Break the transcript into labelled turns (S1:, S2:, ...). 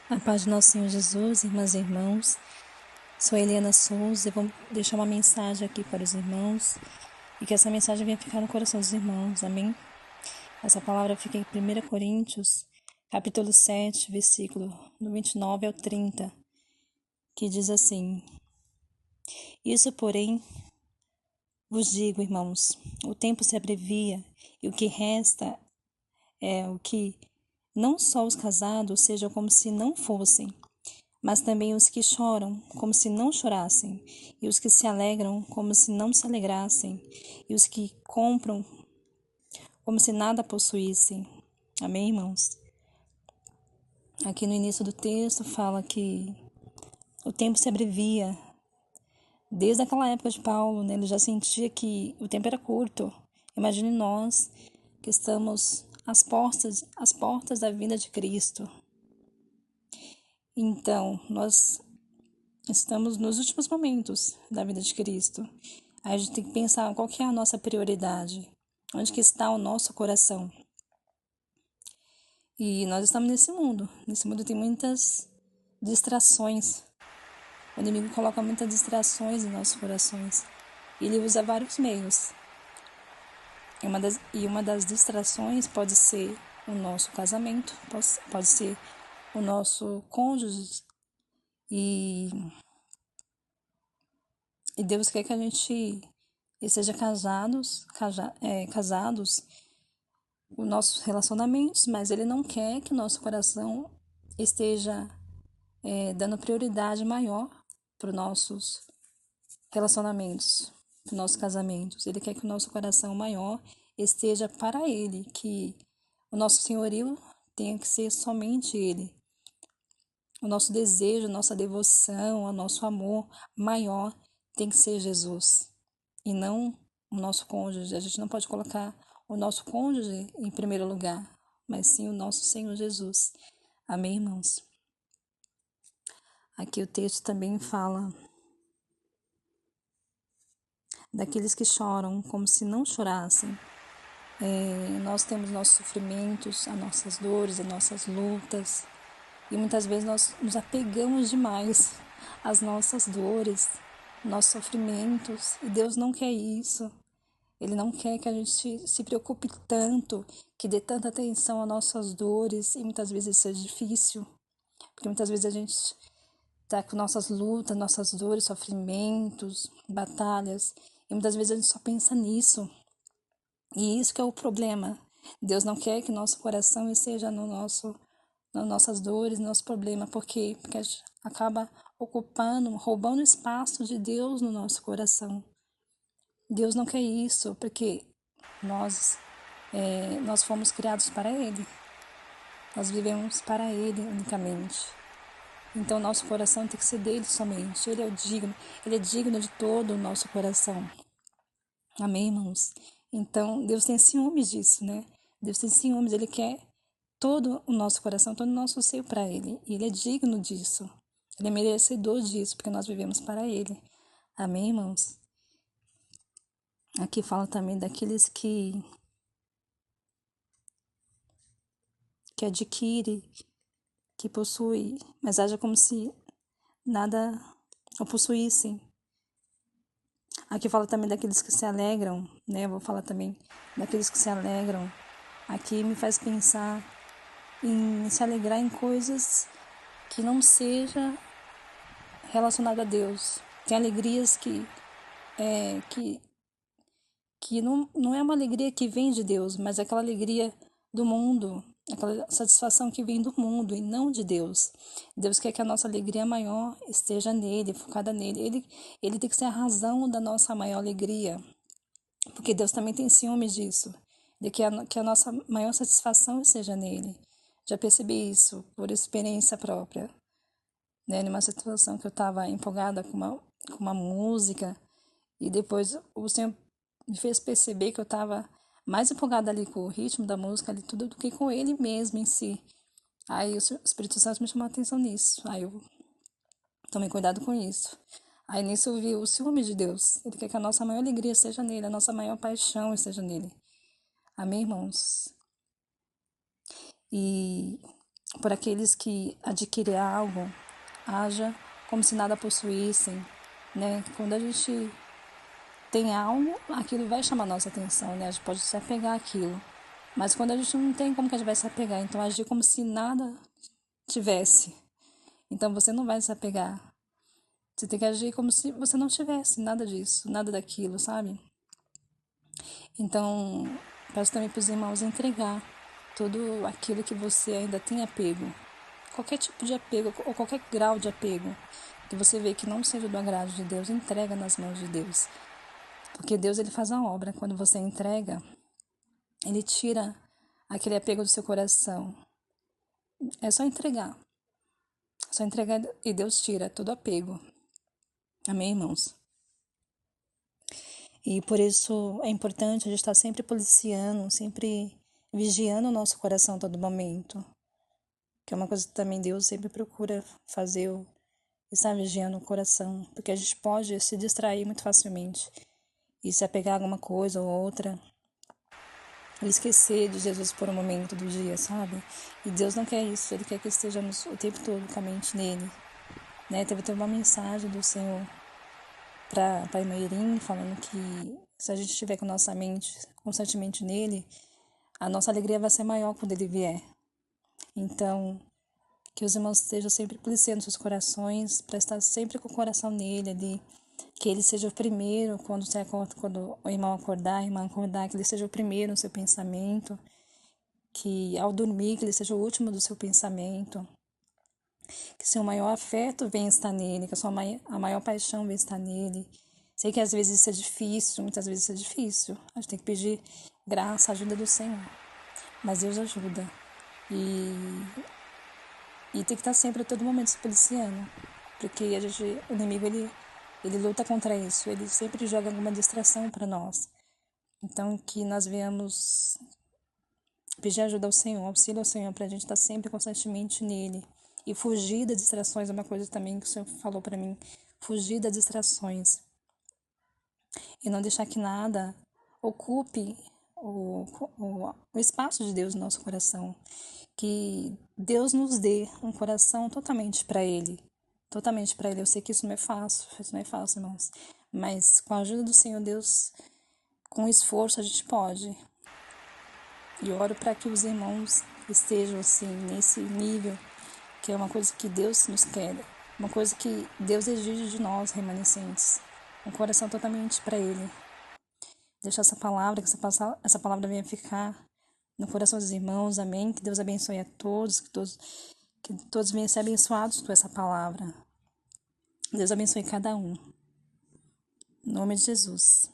S1: A paz do nosso Senhor Jesus, irmãs e irmãos. Sou Eliana Souza e vou deixar uma mensagem aqui para os irmãos e que essa mensagem venha ficar no coração dos irmãos, amém? Essa palavra fica em 1 Coríntios, capítulo 7, versículo do 29 ao 30, que diz assim: Isso, porém, vos digo, irmãos, o tempo se abrevia e o que resta é o que não só os casados sejam como se não fossem, mas também os que choram, como se não chorassem, e os que se alegram, como se não se alegrassem, e os que compram, como se nada possuíssem. Amém, irmãos? Aqui no início do texto fala que o tempo se abrevia. Desde aquela época de Paulo, né, ele já sentia que o tempo era curto. Imagine nós que estamos às portas da vinda de Cristo. Então, nós estamos nos últimos momentos da vida de Cristo. Aí a gente tem que pensar qual que é a nossa prioridade, onde que está o nosso coração. E nós estamos nesse mundo. Nesse mundo tem muitas distrações. O inimigo coloca muitas distrações em nossos corações. E ele usa vários meios. E uma das distrações pode ser o nosso casamento, pode ser o nosso cônjuge. E Deus quer que a gente esteja casados os nossos relacionamentos, mas Ele não quer que o nosso coração esteja dando prioridade maior para os nossos relacionamentos, para os nossos casamentos. Ele quer que o nosso coração maior esteja para Ele, que o nosso senhorio tenha que ser somente Ele. O nosso desejo, a nossa devoção, o nosso amor maior tem que ser Jesus e não o nosso cônjuge. A gente não pode colocar o nosso cônjuge em primeiro lugar, mas sim o nosso Senhor Jesus. Amém, irmãos? Aqui o texto também fala daqueles que choram como se não chorassem. Nós temos nossos sofrimentos, as nossas dores, as nossas lutas, e muitas vezes nós nos apegamos demais às nossas dores, nossos sofrimentos, e Deus não quer isso. Ele não quer que a gente se preocupe tanto, que dê tanta atenção às nossas dores, e muitas vezes isso é difícil, porque muitas vezes a gente está com nossas lutas, nossas dores, sofrimentos, batalhas, e muitas vezes a gente só pensa nisso. E isso que é o problema. Deus não quer que nosso coração esteja nas nossas dores, no nosso problema. Por quê? Porque a gente acaba roubando espaço de Deus no nosso coração. Deus não quer isso, porque nós fomos criados para Ele. Nós vivemos para Ele unicamente. Então, nosso coração tem que ser dele somente. Ele é digno de todo o nosso coração. Amém, irmãos? Então, Deus tem ciúmes disso, né? Deus tem ciúmes, Ele quer todo o nosso coração, todo o nosso ser para Ele. E Ele é digno disso. Ele é merecedor disso, porque nós vivemos para Ele. Amém, irmãos? Aqui fala também daqueles que adquire, que possui, mas haja como se nada o possuíssem. Aqui fala também daqueles que se alegram, né? Eu vou falar também daqueles que se alegram. Aqui me faz pensar em se alegrar em coisas que não seja relacionada a Deus. Tem alegrias que não é uma alegria que vem de Deus, mas é aquela alegria do mundo, aquela satisfação que vem do mundo e não de Deus. Deus quer que a nossa alegria maior esteja nele, focada nele. Ele tem que ser a razão da nossa maior alegria, porque Deus também tem ciúmes disso, de que a nossa maior satisfação esteja nele. Já percebi isso por experiência própria, né? Numa situação que eu estava empolgada com uma música e depois o Senhor me fez perceber que eu estava mais empolgada ali com o ritmo da música ali tudo do que com ele mesmo em si. Aí o Espírito Santo me chamou a atenção nisso. Aí eu tomei cuidado com isso. Aí nisso eu vi o ciúme de Deus. Ele quer que a nossa maior alegria seja nele, a nossa maior paixão esteja nele. Amém, irmãos? E por aqueles que adquirem algo, haja como se nada possuíssem, né? Quando a gente tem algo, aquilo vai chamar nossa atenção, né? A gente pode se apegar àquilo. Mas quando a gente não tem, como que a gente vai se apegar? Então, agir como se nada tivesse. Então, você não vai se apegar. Você tem que agir como se você não tivesse nada disso, nada daquilo, sabe? Então, peço também para os irmãos entregar tudo aquilo que você ainda tem apego. Qualquer tipo de apego, ou qualquer grau de apego que você vê que não seja do agrado de Deus, entrega nas mãos de Deus. Porque Deus, ele faz a obra. Quando você entrega, ele tira aquele apego do seu coração. É só entregar. Só entregar e Deus tira todo apego. Amém, irmãos? E por isso é importante a gente estar sempre policiando, sempre vigiando o nosso coração a todo momento. Que é uma coisa que também Deus sempre procura fazer, estar vigiando o coração. Porque a gente pode se distrair muito facilmente e se apegar a alguma coisa ou outra. E esquecer de Jesus por um momento do dia, sabe? E Deus não quer isso, Ele quer que estejamos o tempo todo com a mente nele. Né? Teve uma mensagem do Senhor para a irmã Irim, falando que se a gente estiver com nossa mente constantemente nele, a nossa alegria vai ser maior quando ele vier. Então, que os irmãos estejam sempre policiando seus corações, para estar sempre com o coração nele ali, que ele seja o primeiro quando o irmão acordar, a irmã acordar, que ele seja o primeiro no seu pensamento, que ao dormir, que ele seja o último do seu pensamento, que seu maior afeto venha estar nele, que a maior paixão venha estar nele. Sei que às vezes isso é difícil, muitas vezes isso é difícil. A gente tem que pedir graça, ajuda do Senhor. Mas Deus ajuda. E tem que estar sempre a todo momento se policiando. Porque o inimigo, ele luta contra isso. Ele sempre joga alguma distração para nós. Então, que nós venhamos pedir ajuda ao Senhor, auxílio ao Senhor, para a gente estar sempre constantemente nele. E fugir das distrações é uma coisa também que o Senhor falou para mim. Fugir das distrações. E não deixar que nada ocupe o espaço de Deus no nosso coração. Que Deus nos dê um coração totalmente para Ele. Totalmente para Ele. Eu sei que isso não é fácil, irmãos. Mas com a ajuda do Senhor Deus, com esforço a gente pode. E oro para que os irmãos estejam assim, nesse nível, que é uma coisa que Deus nos quer. Uma coisa que Deus exige de nós, remanescentes. Um coração totalmente para Ele. Deixa essa palavra, que essa palavra venha ficar no coração dos irmãos, amém? Que Deus abençoe a todos, que todos venham ser abençoados com essa palavra. Deus abençoe cada um. Em nome de Jesus.